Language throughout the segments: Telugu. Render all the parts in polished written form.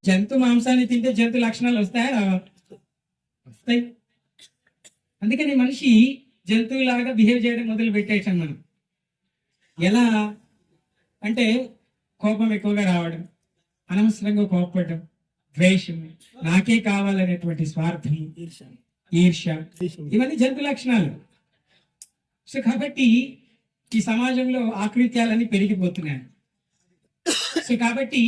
జంతు మాంసాన్ని తింటే జంతు లక్షణాలు వస్తాయా? వస్తాయి. అందుకని మనిషి జంతువులాగా బిహేవ్ చేయడం మొదలు పెట్టేసాం మనం. ఎలా అంటే కోపం ఎక్కువగా రావడం, అనవసరంగా కోపపడడం, ద్వేషం, నాకే కావాలనేటువంటి స్వార్థం, ఈర్ష్య, ఇవన్నీ జంతు లక్షణాలు. సో కాబట్టి ఈ సమాజంలో ఆకృత్యాలన్నీ పెరిగిపోతున్నాయి. సో కాబట్టి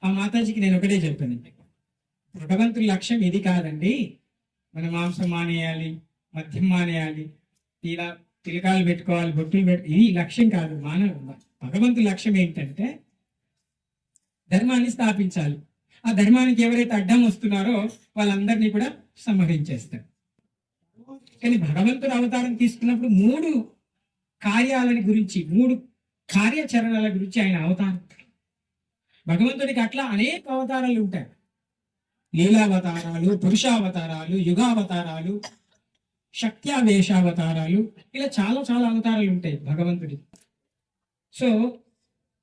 ఆ మాతాజీకి నేను ఒకటే చెప్పానండి, భగవంతుడి లక్ష్యం ఇది కాదండి, మన మాంసం మానేయాలి, మద్యం మానేయాలి, ఇలా తిలకాలు పెట్టుకోవాలి, బొట్టులు ఇది లక్ష్యం కాదు. భగవంతుడి లక్ష్యం ఏంటంటే ధర్మాన్ని స్థాపించాలి. ఆ ధర్మానికి ఎవరైతే అడ్డం వస్తున్నారో వాళ్ళందరినీ కూడా సంహరించేస్తారు. కానీ భగవంతుడు అవతారం తీసుకున్నప్పుడు 3 కార్యాలని గురించి, 3 కార్యాచరణల గురించి ఆయన అవతారం. భగవంతుడికి అట్లా అనేక అవతారాలు ఉంటాయి. లీలావతారాలు, పురుషావతారాలు, యుగావతారాలు, శక్త్యావేశావతారాలు, ఇలా చాలా చాలా అవతారాలు ఉంటాయి భగవంతుడికి. సో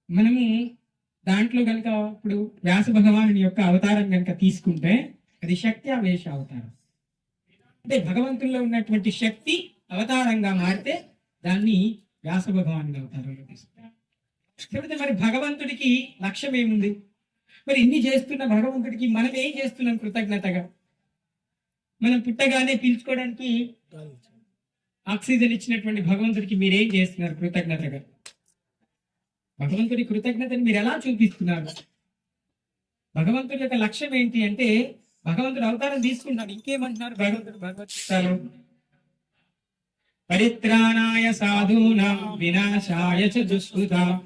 మనము దాంట్లో కనుక ఇప్పుడు వ్యాస భగవానుడి యొక్క అవతారం కనుక తీసుకుంటే అది శక్త్యావేశ అవతారం. అంటే భగవంతుల్లో ఉన్నటువంటి శక్తి అవతారంగా మారితే దాన్ని వ్యాస భగవానుడి అవతారంలో తీసుకుంటారు. కాబట్టి మరి భగవంతుడికి లక్ష్యం ఏముంది? మరి ఇన్ని చేస్తున్న భగవంతుడికి మనం ఏం చేస్తున్నాం కృతజ్ఞతగా? మనం పుట్టగానే పీల్చుకోవడానికి ఆక్సిజన్ ఇచ్చినటువంటి భగవంతుడికి మీరేం చేస్తున్నారు కృతజ్ఞతగా? భగవంతుడి కృతజ్ఞతని మీరు ఎలా చూపిస్తున్నారు? భగవంతుడి యొక్క లక్ష్యం ఏంటి అంటే భగవంతుడు అవతారం తీసుకుంటాడు. ఇంకేమంటున్నారు భగవంతుడు? పరిత్రాణాయ సాధూనాం వినాశాయ చ దుష్కృతాం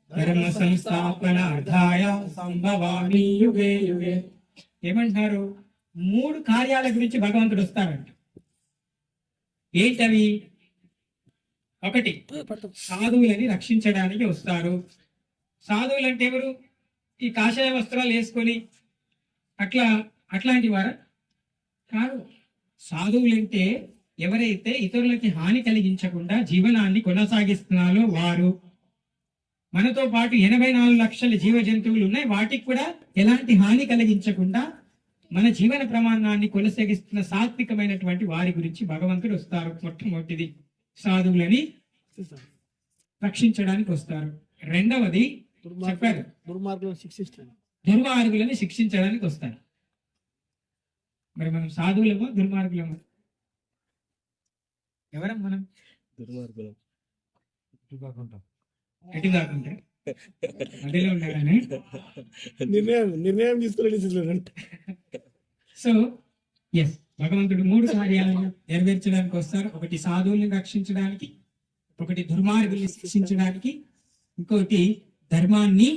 ధర్మ సంస్థాపనార్థాయ సంభవామి యుగే యుగే. ఏమంటున్నారు? 3 కార్యాల గురించి భగవంతుడు వస్తారంట. ఏంటవి? 1, సాధువులని రక్షించడానికి వస్తారు. సాధువులు అంటే ఎవరు? ఈ కాషాయ వస్త్రాలు వేసుకొని అట్లాంటి వారా? కాదు. సాధువులంటే ఎవరైతే ఇతరులకి హాని కలిగించకుండా జీవనాన్ని కొనసాగిస్తున్నారో వారు. మనతో పాటు 84 లక్షల జీవ జంతువులు ఉన్నాయి, వాటికి కూడా ఎలాంటి హాని కలిగించకుండా మన జీవన ప్రమాణాన్ని కొనసాగిస్తున్న సాత్వికమైనటువంటి వారి గురించి భగవంతుడు వస్తారు. మొట్టమొదటిది సాధువులని రక్షించడానికి వస్తారు. రెండవది చెప్పారు, దుర్మార్గులని శిక్షించడానికి వస్తారు. మరి మనం సాధువులమో దుర్మార్గులమో? ఎవరం మనం? దుర్మార్గులం. ఎటు కాకుండా మధ్యలో ఉండాలని నిర్ణయం తీసుకుని. సో ఎస్, భగవంతుడు 3 కార్యాలను నెరవేర్చడానికి వస్తారు. 1 సాధువుల్ని రక్షించడానికి, 1 దుర్మార్గుల్ని శిక్షించడానికి, ఇంకోటి ధర్మాన్ని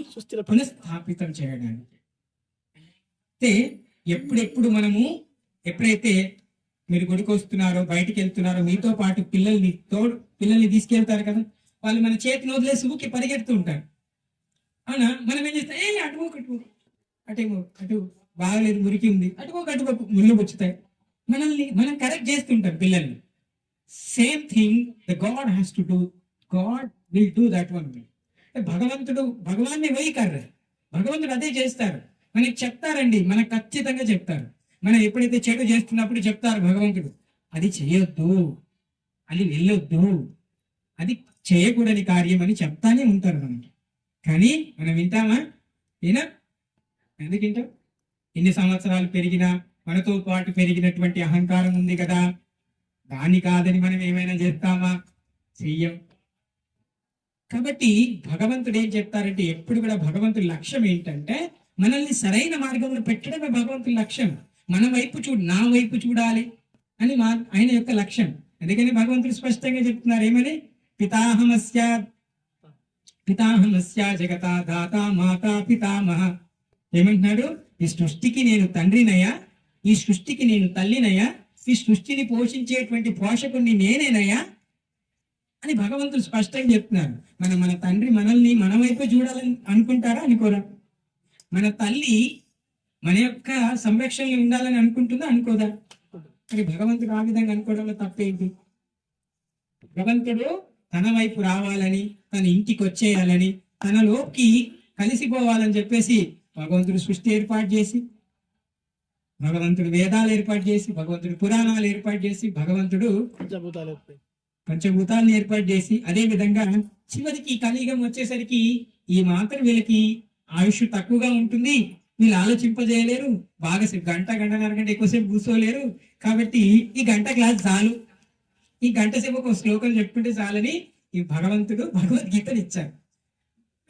పునఃస్థాపితం చేయడానికి. అయితే ఎప్పుడైతే మీరు గుడికి వస్తున్నారో, బయటికి వెళ్తున్నారో, మీతో పాటు పిల్లల్ని తీసుకెళ్తారు కదా, వాళ్ళు మన చేతిని వదిలేసి ఊకి పరిగెడుతూ ఉంటారు. అవునా? మనం ఏం చేస్తాం? అటు బాగలేదు, మురికి ఉంది, అటుపో ముళ్ళు పుచ్చుతాయి. మనం కరెక్ట్ చేస్తుంటాం పిల్లల్ని. Same thing the God has to do. God will do that one. భగవాన్ని వైకర్ర భగవంతుడు అదే చేస్తారు. మనకి చెప్తారండి, మనకు ఖచ్చితంగా చెప్తారు. మనం ఎప్పుడైతే చెడు చేస్తున్నప్పుడు చెప్తారు భగవంతుడు, అది చేయొద్దు, అది వెళ్ళొద్దు, అది చేయకూడని కార్యం అని చెప్తానే ఉంటారు మనకి. కానీ మనం వింటామా? ఎందుకు వింటాం? ఎన్ని సంవత్సరాలు పెరిగినా మనతో పాటు పెరిగినటువంటి అహంకారం ఉంది కదా, దాన్ని కాదని మనం ఏమైనా చేస్తామా? చెయ్యం. కాబట్టి భగవంతుడు ఏం చెప్తారంటే, ఎప్పుడు కూడా భగవంతుడి లక్ష్యం ఏంటంటే మనల్ని సరైన మార్గంలో పెట్టడమే భగవంతుడి లక్ష్యం. మన వైపు నా వైపు చూడాలి అని ఆయన యొక్క లక్ష్యం. అందుకని భగవంతుడు స్పష్టంగా చెప్తున్నారు, ఏమని? పితాహమస్య జగతా దాత మాతా పితామహ. ఏమంటున్నాడు? ఈ సృష్టికి నేను తండ్రినయ్యా, ఈ సృష్టికి నేను తల్లినయ్యా, ఈ సృష్టిని పోషించేటువంటి పోషకుడిని నేనేనయ్యా అని భగవంతుడు స్పష్టంగా చెప్తున్నారు. మన తండ్రి మనల్ని మన వైపు చూడాలని అనుకుంటారా? అనుకోరా? మన తల్లి మన యొక్క సంరక్షణలో ఉండాలని అనుకుంటుందా? అనుకోదా? మరి భగవంతుడు ఆ విధంగా అనుకోవడంలో తప్పేంటి? భగవంతుడు తన వైపు రావాలని, తన ఇంటికి వచ్చేయాలని, తనలోకి కలిసిపోవాలని చెప్పేసి భగవంతుడు సృష్టి ఏర్పాటు చేసి, భగవంతుడు వేదాలు ఏర్పాటు చేసి, భగవంతుడు పురాణాలు ఏర్పాటు చేసి, భగవంతుడు పంచభూతాలను ఏర్పాటు చేసి, అదే విధంగా చివరికి కలియుగం వచ్చేసరికి ఈ మాత్రం వీళ్ళకి ఆయుష్ తక్కువగా ఉంటుంది, వీళ్ళు ఆలోచింపజేయలేరు, బాగా గంటన్నర గంట ఎక్కువసేపు కూర్చోలేరు, కాబట్టి ఈ గంట క్లాస్ చాలు, ఈ గంట సేపు ఒక శ్లోకం చెప్పుకుంటే చాలని ఈ భగవంతుడు భగవద్గీతను ఇచ్చారు.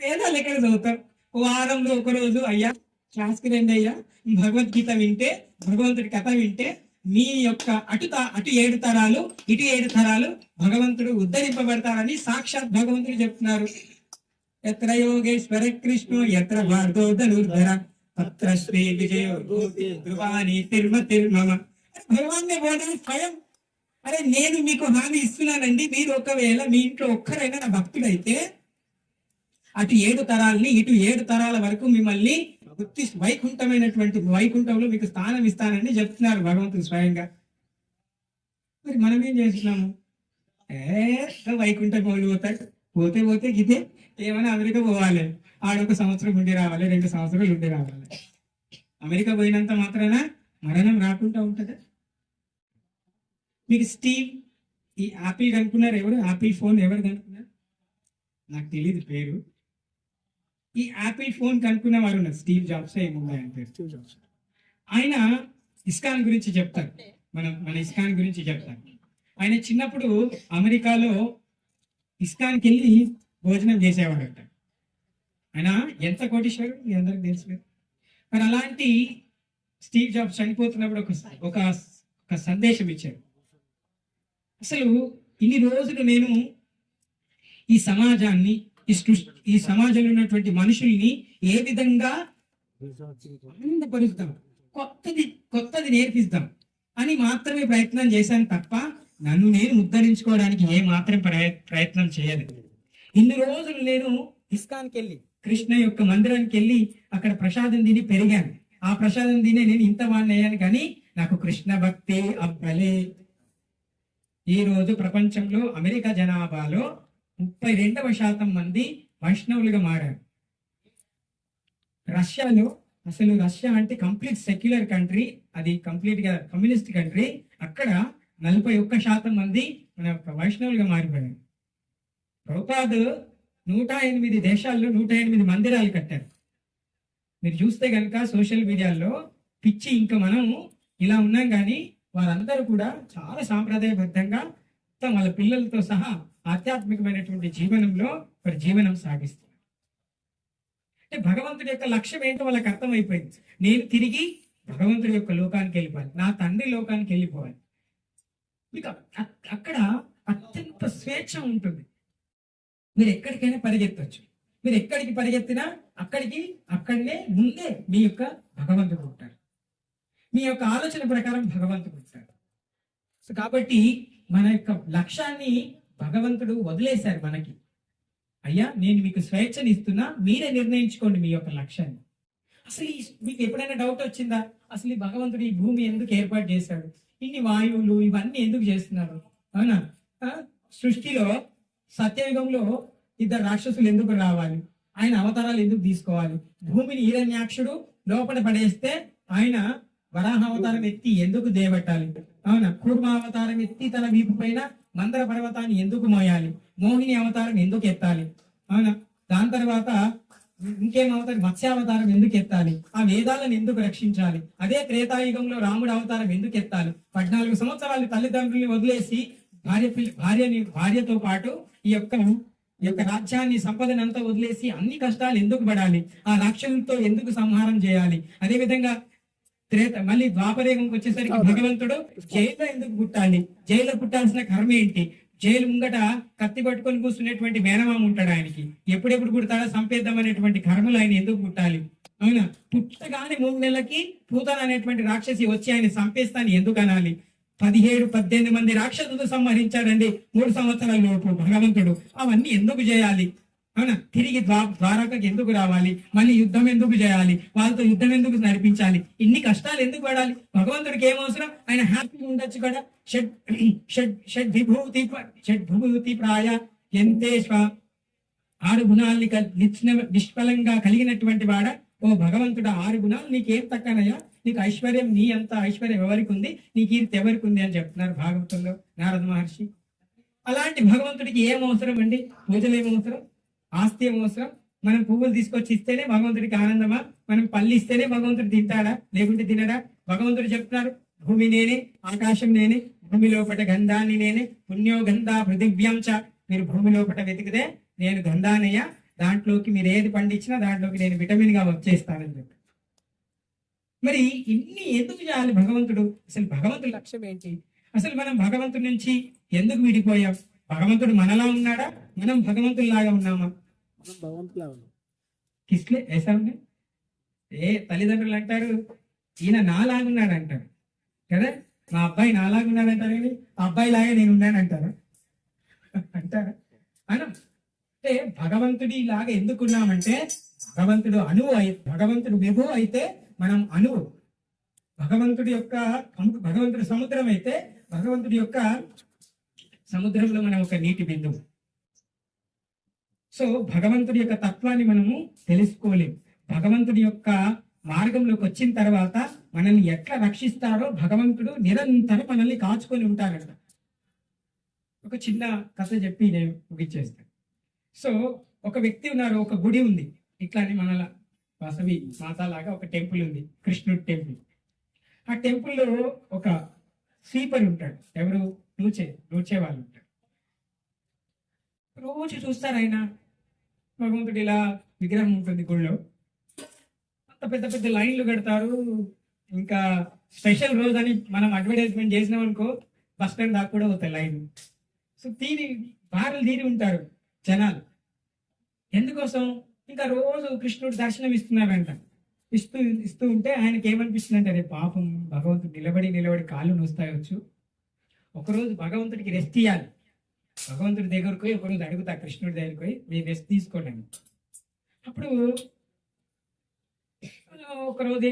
వేదాలు ఎక్కడ చదువుతారు? వారంలో ఒక రోజు అయ్యా క్లాస్కి రండి అయ్యా, భగవద్గీత వింటే, భగవంతుడి కథ వింటే మీ యొక్క అటు 7 తరాలు ఇటు 7 తరాలు భగవంతుడు ఉద్ధరింపబడతారని సాక్షాత్ భగవంతుడు చెప్తున్నారు. ఎత్ర యోగేశ్వర కృష్ణో ఎత్ర భార్గో ధనుర్ధర తత్ర శ్రీ విజయో ధ్రువాని తిర్మమ. భగవాన్ స్వయం, అరే నేను మీకు హామీ ఇస్తున్నానండి, మీరు ఒకవేళ మీ ఇంట్లో ఒక్కరైనా నా భక్తుడైతే అటు 7 తరాలని ఇటు 7 తరాల వరకు మిమ్మల్ని వైకుంఠమైనటువంటి వైకుంఠంలో మీకు స్థానం ఇస్తానని చెప్తున్నారు భగవంతుడు స్వయంగా. మరి మనం ఏం చేస్తున్నాము? వైకుంఠం పోతాడు, పోతే పోతే గితే ఏమైనా అమెరికా పోవాలి, ఆడొక సంవత్సరం ఉండి రావాలి, 2 సంవత్సరాలు ఉండి రావాలి. అమెరికా పోయినంత మాత్రాన మరణం రాకుండా ఉంటుందా? మీకు స్టీవ్ ఈ యాపిల్ కనుక్కున్నారు, ఎవరు యాపిల్ ఫోన్ ఎవరు కనుక్కున్నారు? నాకు తెలియదు పేరు. ఈ యాపిల్ ఫోన్ కనుక్కున్న వారు ఉన్నారు, స్టీవ్ జాబ్స్ ఏమున్నాయి ఆయన పేరు, స్టీవ్ జాబ్స్. ఆయన ఇస్కాన్ గురించి చెప్తారు, మన ఇస్కాన్ గురించి చెప్తారు. ఆయన చిన్నప్పుడు అమెరికాలో ఇస్కాన్కి వెళ్ళి భోజనం చేసేవాడట. ఆయన ఎంత కోటీశ్వరుడు మీ అందరికి తెలుసు కదా. మరి అలాంటి స్టీవ్ జాబ్స్ చనిపోతున్నప్పుడు ఒక సందేశం ఇచ్చాడు. అసలు ఇన్ని రోజులు నేను ఈ సమాజాన్ని, ఈ సమాజంలో ఉన్నటువంటి మనుషుల్ని ఏ విధంగా ఆనందపరుస్తాం, కొత్తది నేర్పిస్తాం అని మాత్రమే ప్రయత్నం చేశాను తప్ప నన్ను నేను ఉద్ధరించుకోవడానికి ఏ మాత్రం ప్రయత్నం చేయలేదు. ఇన్ని రోజులు నేను ఇస్కాన్కి వెళ్ళి, కృష్ణ యొక్క మందిరానికి వెళ్ళి అక్కడ ప్రసాదం తిని పెరిగాను. ఆ ప్రసాదం తినే నేను ఇంత వాడిని అయ్యాను, కానీ నాకు కృష్ణ భక్తి అబ్బలే. ఈ రోజు ప్రపంచంలో అమెరికా జనాభాలో 32% మంది వైష్ణవులుగా మారారు. రష్యాలో, అసలు రష్యా అంటే కంప్లీట్ సెక్యులర్ కంట్రీ, అది కంప్లీట్ గా కమ్యూనిస్ట్ కంట్రీ, అక్కడ 41% మంది వైష్ణవులుగా మారిపోయారు. ప్రభుపాద్ 108 దేశాల్లో 108 మందిరాలు కట్టారు. మీరు చూస్తే కనుక సోషల్ మీడియాలో పిచ్చి, ఇంకా మనం ఇలా ఉన్నాం, కానీ వారందరూ కూడా చాలా సాంప్రదాయబద్ధంగా వాళ్ళ పిల్లలతో సహా ఆధ్యాత్మికమైనటువంటి జీవనంలో వారి జీవనం సాగిస్తారు. అంటే భగవంతుడి యొక్క లక్ష్యం ఏంటో వాళ్ళకి అర్థమైపోయింది. నేను తిరిగి భగవంతుడి యొక్క లోకానికి వెళ్ళిపోవాలి, నా తండ్రి లోకానికి వెళ్ళిపోవాలి. మీకు అక్కడ అత్యంత స్వేచ్ఛ ఉంటుంది. మీరు ఎక్కడికైనా పరిగెత్తచ్చు, మీరు ఎక్కడికి పరిగెత్తినా అక్కడనే ముందే మీ యొక్క భగవంతుడు ఉంటాడు, మీ యొక్క ఆలోచన ప్రకారం భగవంతుడు ఉంటాడు. సో కాబట్టి మన యొక్క లక్ష్యాన్ని భగవంతుడు వదిలేశారు మనకి. అయ్యా నేను మీకు స్వేచ్ఛని ఇస్తున్నా, మీరే నిర్ణయించుకోండి మీ యొక్క లక్ష్యాన్ని. అసలు మీకు ఎప్పుడైనా డౌట్ వచ్చిందా? అసలు ఈ భగవంతుడు ఈ భూమి ఎందుకు ఏర్పాటు చేశాడు, ఇన్ని వాయువులు ఇవన్నీ ఎందుకు చేస్తున్నారు? అవునా? సృష్టిలో సత్యయుగంలో 2 రాక్షసులు ఎందుకు రావాలి, ఆయన అవతారాలు ఎందుకు తీసుకోవాలి, భూమిని హిరణ్యాక్షుడు లోపల పడేస్తే ఆయన వరాహ అవతారం ఎత్తి ఎందుకు దేవట్టాలి, అవునా? కూర్మ అవతారం ఎత్తి తన వీపు పైన మందర పర్వతాన్ని ఎందుకు మోయాలి, మోహిని అవతారం ఎందుకు ఎత్తాలి, అవునా? దాని తర్వాత ఇంకేం అవతారం, మత్స్యావతారం ఎందుకు ఎత్తాలి, ఆ వేదాలను ఎందుకు రక్షించాలి, అదే త్రేతాయుగంలో రాముడు అవతారం ఎందుకు ఎత్తాలి, 14 సంవత్సరాలు తల్లిదండ్రుల్ని వదిలేసి భార్యతో పాటు ఈ యొక్క రాజ్యాన్ని సంపదనంతా వదిలేసి అన్ని కష్టాలు ఎందుకు పడాలి, ఆ రాక్షసులతో ఎందుకు సంహారం చేయాలి, అదే విధంగా మళ్ళీ ద్వాపరయుగంకి వచ్చేసరికి భగవంతుడు జైల్లో ఎందుకు పుట్టాలి, జైల్లో పుట్టాల్సిన కర్మ ఏంటి, జైలు ముంగట కత్తి పట్టుకొని కూర్చునేటువంటి మేనమామ ఉంటాడు, ఆయనకి ఎప్పుడెప్పుడు పుడతాడో సంపేద్దామనేటువంటి కర్మలు ఆయన ఎందుకు పుట్టాలి, అవునా? పుట్టగానే 3 నెలలకి పూతన అనేటువంటి రాక్షసి వచ్చి ఆయన సంపేస్తాను ఎందుకు అనాలి? 17-18 మంది రాక్షసులు సంహరించాడండి 3 సంవత్సరాల లోపు భగవంతుడు. అవన్నీ ఎందుకు చేయాలి, అవునా? తిరిగి ద్వారకకి ఎందుకు రావాలి, మళ్ళీ యుద్ధం ఎందుకు చేయాలి, వాళ్ళతో యుద్ధం ఎందుకు నడిపించాలి, ఇన్ని కష్టాలు ఎందుకు పడాలి? భగవంతుడికి ఏమవసరం, ఆయన హ్యాపీగా ఉండొచ్చు కదా. షడ్ విభూతి ప్రాయ ఎంతేష్వ 6 గుణాలని నిష్ఫలంగా కలిగినటువంటి వాడ, ఓ భగవంతుడు 6 గుణాలు నీకేం తక్కనయ్యా, నీకు ఐశ్వర్యం, నీ అంత ఐశ్వర్యం ఎవరికి ఉంది, నీ కీర్తి ఎవరికి ఉంది అని చెప్తున్నారు భాగవతంలో నారద మహర్షి. అలాంటి భగవంతుడికి ఏం అవసరం అండి? పూజలు ఏం అవసరం, ఆస్తి ఏం అవసరం? మనం పువ్వులు తీసుకొచ్చి ఇస్తేనే భగవంతుడికి ఆనందమా? మనం పళ్ళు ఇస్తేనే భగవంతుడు తింటాడా, లేకుంటే తినడా? భగవంతుడు చెప్తున్నారు, భూమి నేనే, ఆకాశం నేనే, భూమి లోపట గంధాన్ని నేనే, పుణ్యో గంధా పృథివ్యాం చ. మీరు భూమి లోపట వెతికితే నేను గంధానయ్య, దాంట్లోకి మీరు ఏది పండించినా దాంట్లోకి నేను విటమిన్ గా వచ్చేస్తానని చెప్పి. మరి ఇన్ని ఎందుకు చేయాలి భగవంతుడు? అసలు భగవంతుడి లక్ష్యం ఏంటి? అసలు మనం భగవంతుడి నుంచి ఎందుకు విడిపోయాం? భగవంతుడు మనలా ఉన్నాడా, మనం భగవంతుడిలాగా ఉన్నామా? కిస్లే వేసా ఉంది. తల్లిదండ్రులు అంటారు ఈయన నాలాగున్నాడు అంటారు కదా, మా అబ్బాయి నాలాగున్నాడు అంటారు, కానీ ఆ అబ్బాయి లాగా నేను ఉన్నాను అంటారా? అంటారా? అనం. అంటే భగవంతుడి లాగా ఎందుకున్నామంటే భగవంతుడు అణువు భగవంతుడు విభు అయితే మనం అణువు. భగవంతుడి యొక్క భగవంతుడి సముద్రం అయితే భగవంతుడి యొక్క సముద్రంలో మనం ఒక నీటి బిందువు. సో భగవంతుడి యొక్క తత్వాన్ని మనము తెలుసుకోలేము. భగవంతుడి యొక్క మార్గంలోకి వచ్చిన తర్వాత మనల్ని ఎట్లా రక్షిస్తారో భగవంతుడు నిరంతరం మనల్ని కాచుకొని ఉంటారట. ఒక చిన్న కథ చెప్పి నేను ముగిచ్చేస్తాను. సో ఒక వ్యక్తి ఉన్నారు, ఒక గుడి ఉంది, ఇట్లానే మనల వాసవి మాత లాగా ఒక టెంపుల్ ఉంది, కృష్ణుడి టెంపుల్. ఆ టెంపుల్లో ఒక స్వీపర్ ఉంటాడు, ఎవరు నూచే వాళ్ళు ఉంటారు. రోజు చూస్తారు ఆయన, భగవంతుడు ఇలా విగ్రహం ఉంటుంది గుళ్ళో, అంత పెద్ద పెద్ద లైన్లు కడతారు. ఇంకా స్పెషల్ రోజు అని మనం అడ్వర్టైజ్మెంట్ చేసినాం అనుకో, బస్ స్టాండ్ దాకా కూడా అవుతాయి లైన్. సో బారులు తీరి ఉంటారు జనాలు. ఎందుకోసం? ఇంకా రోజు కృష్ణుడు దర్శనం ఇస్తున్నారంట. ఇస్తూ ఉంటే ఆయనకి ఏమనిపిస్తుంది అంటే, అరే పాపం భగవంతుడు నిలబడి కాళ్ళు నొస్తాయొచ్చు, ఒకరోజు భగవంతుడికి రెస్ట్ ఇవ్వాలి. భగవంతుడి దగ్గరకు పోయి ఒకరోజు అడుగుతా, కృష్ణుడి దగ్గరికి పోయి మీరు రెస్ట్ తీసుకోండి. అప్పుడు ఒకరోజు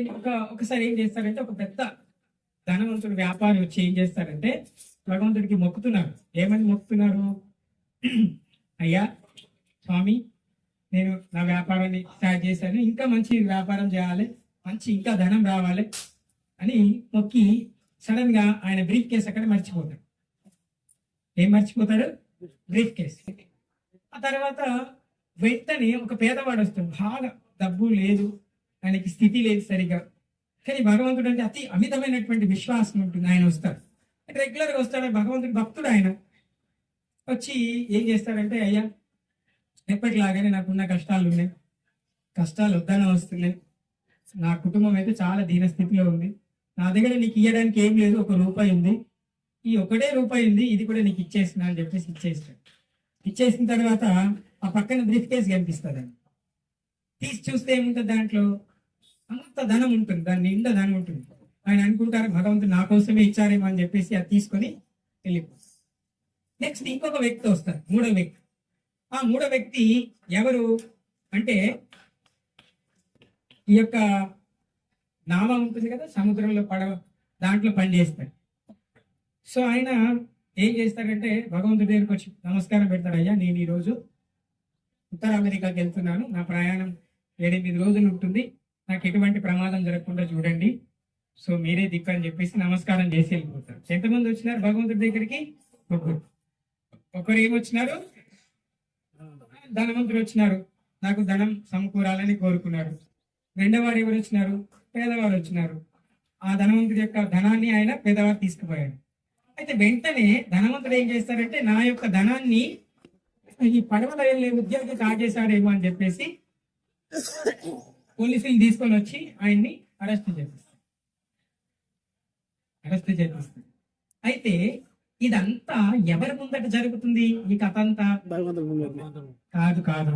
ఒకసారి ఏం చేస్తారంటే, ఒక పెద్ద ధనవంతుడు వ్యాపారి వచ్చి ఏం చేస్తారంటే భగవంతుడికి మొక్కుతున్నారు. ఏమని మొక్కుతున్నారు? అయ్యా స్వామి, నేను నా వ్యాపారాన్ని స్టార్ట్ చేశాను, ఇంకా మంచి వ్యాపారం చేయాలి, ఇంకా ధనం రావాలి అని మొక్కి సడన్ గా ఆయన బ్రీఫ్ కేస్ అక్కడ మర్చిపోతాడు. ఏం మర్చిపోతాడు? Briefcase. ఆ తర్వాత వెంటనే ఒక పేదవాడు వస్తాడు, బాగా డబ్బు లేదు, ఆయనకి స్థితి లేదు సరిగా, కానీ భగవంతుడు అంటే అతి అమితమైనటువంటి విశ్వాసం ఉంటుంది. ఆయన వస్తాడు, రెగ్యులర్ గా వస్తాడు, భగవంతుడు భక్తుడు. ఆయన వచ్చి ఏం చేస్తాడంటే, అయ్యా ఎప్పటిలాగానే నాకున్న కష్టాలు ఉన్నాయి, కష్టాలు వద్దన వస్తున్నాయి, నా కుటుంబం అయితే చాలా దీనస్థితిలో ఉంది, నా దగ్గర నీకు ఇవ్వడానికి ఏం లేదు, 1 రూపాయి ఉంది, ఈ 1 రూపాయి ఉంది, ఇది కూడా నీకు ఇచ్చేస్తున్నా అని చెప్పేసి ఇచ్చేస్తాడు. ఇచ్చేసిన తర్వాత ఆ పక్కన బ్రీఫ్ కేసు కనిపిస్తుంది. తీసి చూస్తే ఏముంటుంది, దాంట్లో అంత ధనం ఉంటుంది, దాని నిండా ధనం ఉంటుంది. ఆయన అనుకుంటారు భగవంతుడు నా కోసమే ఇచ్చారేమో అని చెప్పేసి అది తీసుకొని వెళ్ళిపోతారు. నెక్స్ట్ ఇంకొక వ్యక్తి వస్తారు, 3వ వ్యక్తి. ఆ 3వ వ్యక్తి ఎవరు అంటే, ఈ యొక్క నావ ఉంటుంది కదా సముద్రంలో, పడవ, దాంట్లో పని చేస్తాడు. సో ఆయన ఏం చేస్తారంటే భగవంతుడి దగ్గరికి వచ్చి నమస్కారం పెడతాడు, అయ్యా నేను ఈరోజు ఉత్తర అమెరికాకి వెళ్తున్నాను, నా ప్రయాణం 7-8 రోజులు ఉంటుంది, నాకు ఎటువంటి ప్రమాదం జరగకుండా చూడండి, సో మీరే దిక్కు అని చెప్పేసి నమస్కారం చేసి వెళ్ళిపోతారు. ఎంతమంది వచ్చినారు భగవంతుడి దగ్గరికి? ఒకరు ఏమొచ్చినారు? ధనవంతుడు వచ్చినారు, నాకు ధనం సమకూరాలని కోరుకున్నారు. రెండోవారు ఎవరు వచ్చినారు? పేదవారు వచ్చినారు. ఆ ధనవంతుడి యొక్క ధనాన్ని ఆయన పేదవారు తీసుకుపోయాడు. అయితే వెంటనే ధనవంతుడు ఏం చేస్తారంటే, నా యొక్క ధనాన్ని ఈ పడవలో వెళ్ళే ఉద్యోగి కాజేశాడేమో అని చెప్పేసి పోలీసులు తీసుకొని వచ్చి ఆయన్ని అరెస్ట్ చేపిస్తారు. అయితే ఇదంతా ఎవరి ముందట జరుగుతుంది? ఈ కథ అంతా కాదు.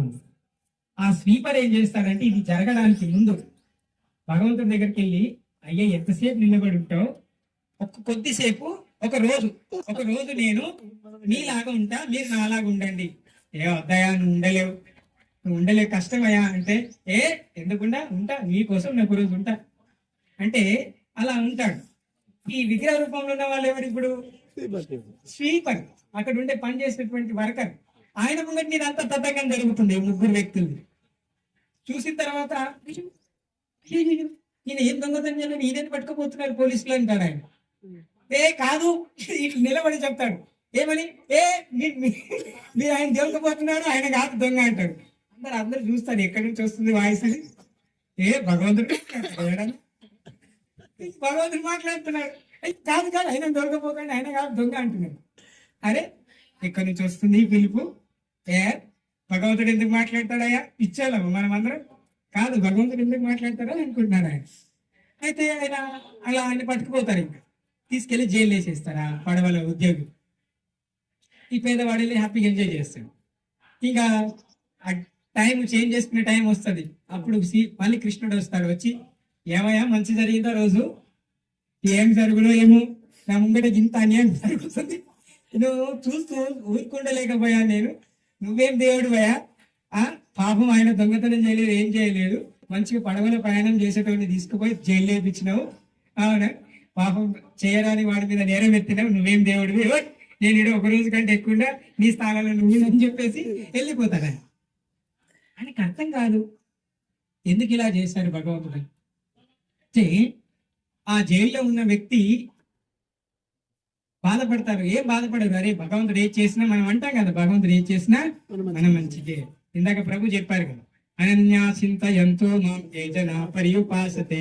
ఆ స్వీపర్ ఏం చేస్తాడంటే, ఇది జరగడానికి ముందు భగవంతుడి దగ్గరికి వెళ్ళి, అయ్యా ఎంతసేపు నిలబడి ఉంటావు, కొద్దిసేపు ఒక రోజు నేను నీలాగా ఉంటా, మీరు నాలాగా ఉండండి. వద్దయా, నువ్వు ఉండలేవు కష్టమయ్యా అంటే, ఎందుకుండా ఉంటా, నీకోసం నేను ఒక రోజు ఉంటా అంటే అలా ఉంటాడు. ఈ విగ్రహ రూపంలో ఉన్న వాళ్ళు ఎవరు? ఇప్పుడు స్వీపర్, అక్కడ ఉండే పని చేసేటువంటి వర్కర్. ఆయన ముంగట నేను అంత తతంగం జరుగుతుంది ముగ్గురు వ్యక్తులు చూసిన తర్వాత ఈయన ఏం దొంగతనం చేయాలని ఈయన పట్టుకుపోతున్నారు పోలీసులు అంటాడు ఆయన. ఏ కాదు ఇట్లా నిలబడి చెప్తాడు ఏమని, మీరు ఆయన దొంగపోతున్నాడు, ఆయన కాదు దొంగ అంటాడు. అందరు చూస్తాడు ఎక్కడి నుంచి వస్తుంది వాయిస్ అని. భగవంతుడు భగవంతుడు మాట్లాడుతున్నాడు. కాదు కాదు ఆయన దొరకపోకండి, ఆయన కాదు దొంగ అంటున్నాడు. అరే ఎక్కడి నుంచి వస్తుంది ఈ పిలుపు? భగవంతుడు ఎందుకు మాట్లాడతాడయ్యా? ఇచ్చాము మనం అందరం. కాదు భగవంతుడు ఎందుకు మాట్లాడతాడో అనుకుంటున్నాడు ఆయన. అయితే ఆయన అలా ఆయన పట్టుకుపోతారు, ఇంకా తీసుకెళ్లి జైలు వేసేస్తారు ఆ పడవల ఉద్యోగి. ఈ పేదవాడు వెళ్ళి హ్యాపీగా ఎంజాయ్ చేస్తాడు. ఇంకా టైం చేంజ్ చేసుకునే టైం వస్తుంది. అప్పుడు మళ్ళీ కృష్ణుడు వస్తాడు. వచ్చి ఏమయ్యా మంచి జరిగిందా రోజు? ఏం జరుగులో ఏమో, నా ముంగట ఇంత అన్యాయం జరుగుతుంది, నువ్వు చూస్తూ ఊరుకుండలేకపోయా నేను. నువ్వేం దేవుడు భయా? పాపం ఆయన దొంగతనం చేయలేదు, ఏం చేయలేదు, మంచిగా పడవలో ప్రయాణం చేసేటోడిని తీసుకుపోయి జైలు వేయించినావు. అవునా, పాపం చేయడానికి వాడి మీద నేరం ఎత్తినావు, నువ్వేం దేవుడివి? నేను ఇక్కడ ఒక రోజు కంటే ఎక్కువ నీ స్థానంలో నువ్వు అని చెప్పేసి వెళ్ళిపోతాడు. ఆయనకు అర్థం కాదు ఎందుకు ఇలా చేశారు భగవంతుడు. అంటే ఆ జైల్లో ఉన్న వ్యక్తి బాధపడతారు. ఏం బాధపడరు, అరే భగవంతుడు ఏం చేసినా మనం అంటాం కదా, భగవంతుడు ఏం చేసినా మనం మంచిదే. ఇందాక ప్రభు చెప్పారు కదా, అనన్యాసింత ఎంతో మాం జన పర్యుపాసతే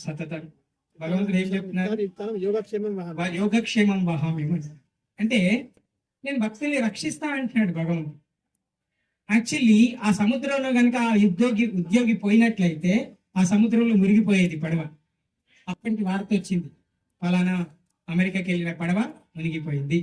సతతం. భగవంతుడు ఏం చెప్తున్నారు? యోగక్షేమం వహామి. అంటే నేను భక్తుల్ని రక్షిస్తా అంటున్నాడు భగవంతుడు. యాక్చువల్లీ ఆ సముద్రంలో కనుక ఆ ఉద్యోగి పోయినట్లయితే ఆ సముద్రంలో మునిగిపోయేది పడవ. అప్పటికి వార్త వచ్చింది, ఫలానా అమెరికాకి వెళ్ళిన పడవ మునిగిపోయింది.